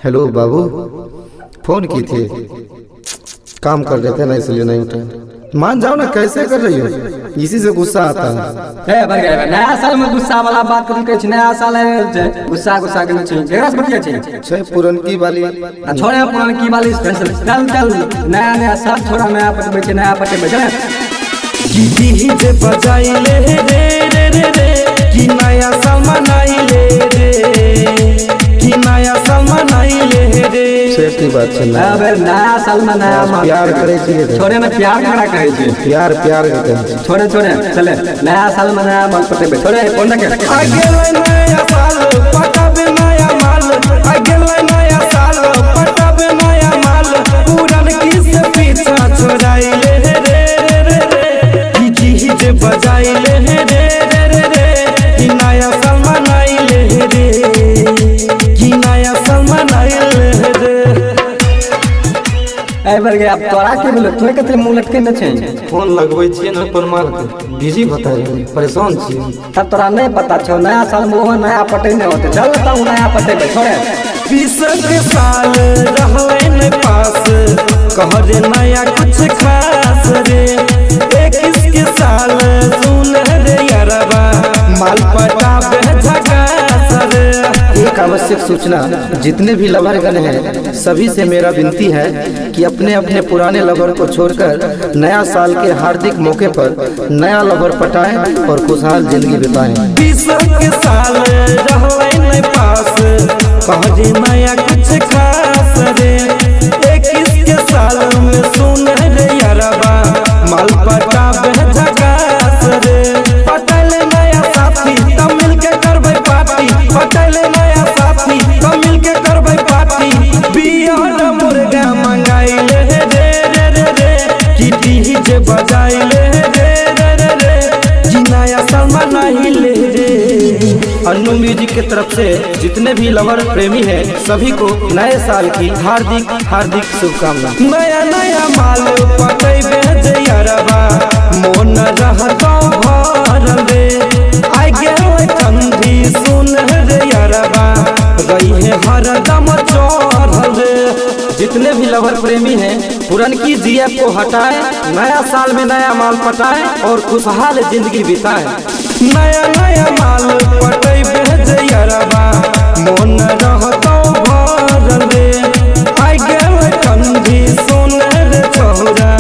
Hello बाबू, phone की थी, काम कर रहे थे ना इसलिए नहीं उठा। मान जाओ ना, कैसे कर रही हो, इसी से गुस्सा आता है। नया साल में गुस्सा वाला बात करी, नया साल है गुस्सा गुस्सा के नहीं पुरनकी वाली छोड़े, पुरनकी वाली चल चल, नया नया साल छोड़ा, नया पट बेचे, नया पटे बेचे की डीजे बजाइले रे रे रे रे, की नया साल मनाइले रे, की नया साल मनाइले रे। सेफ्टी बात है ना, अबे नया साल में नया प्यार करे छी, छोड़े में प्यार करा करे छी, प्यार प्यार करे छोड़े छोड़े चले, नया साल में नया माल पटे बे, छोड़े फोन के आगे नया साल पटाबे नया माल, आगे नया साल पटाबे नया माल, पुरनकी से पीछा छोड़ाइले रे रे रे रे, की डीजे बजाइले रे रे रे रे, की नया साल मनाइले रे, की नया साल मनाइले रे। एबर गया अब तोरा के बोले, तोय कते मुंह लटके न छै, फोन लगबै छियै ना पर मार बिजी बता रहे, परेशान छियै। तब तोरा नहीं पता छो, नया साल में वो नया पटे नहीं होते, चल बताऊं नया पटे बे, छोड़े 20 के साल रहले न पास, कह रे नया कुछ खास रे, 21 के साल सुन रे यारबा, माल पटाबे झकास रे। एक आवश्यक सूचना, जितने भी लवर गण हैं सभी से मेरा विनती है कि अपने अपने पुराने लवर को छोड़कर नया साल के हार्दिक मौके पर नया लवर पटाएं और खुशहाल जिंदगी बिताएं। 20 के साल रहले न पास, कह रे नया कुछ खास रे, 21 के साल में सुन रे यारबा, माल पटाबे झकास रे। पटाइले नया साथी तब मिल के करबै पार्टी, पटाइले नया साथी तब मिल के करबै पार्टी, बियर मुर्गा मंगाइले रे रे रे रे, की डीजे बजाइले रे रे रे रे, की नया साल मनाइले रे। अन्नू म्यूजिक की तरफ से जितने भी लवर प्रेमी हैं सभी को नए साल की हार्दिक हार्दिक शुभकामना। नया नया माल पटैबे जे यारबा, मोन रहतौ भरल रे, आइ गेल ठंडी सुन रे यारबा, रही हरदम चढ़ल रे। जितने भी लवर प्रेमी हैं पुरनकी जीएफ को हटाएं, नया साल में नया माल पटाएं और खुशहाल जिंदगी बिताएं। नया नया माल पटैबे जे यारबा, मोन रहतौ भरल रे, आइ गेल ठंडी सुन रे छोरा,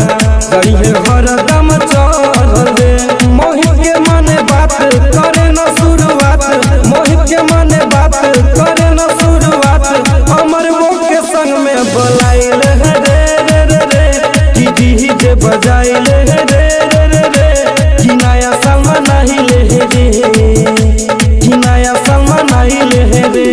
रही हरदम चढ़ल रे। मोहित के मने बात करे न शुरुआत, मोहित के मने बात करे न शुरुआत, हमर वो के संग में बोलाइले रे रे रे रे, की डीजे बजाइले रे रे रे रे, की नया साल मनाइले रे, की नया साल मनाइले रे।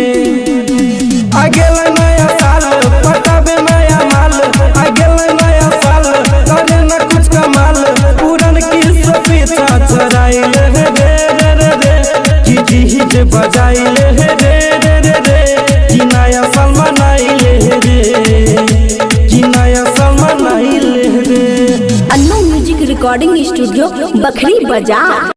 आगे नया साल पटाबे नया माल, आगे नया साल करे न कुछ कमाल, पुरनकी से पीछा छोड़ाइले रे रे रे रे, की डीजे बजाइले रे रे रे रे, की नया साल मनाइले रे, की नया साल मनाइले रे। Annu music recording studio Bakhri बाजार।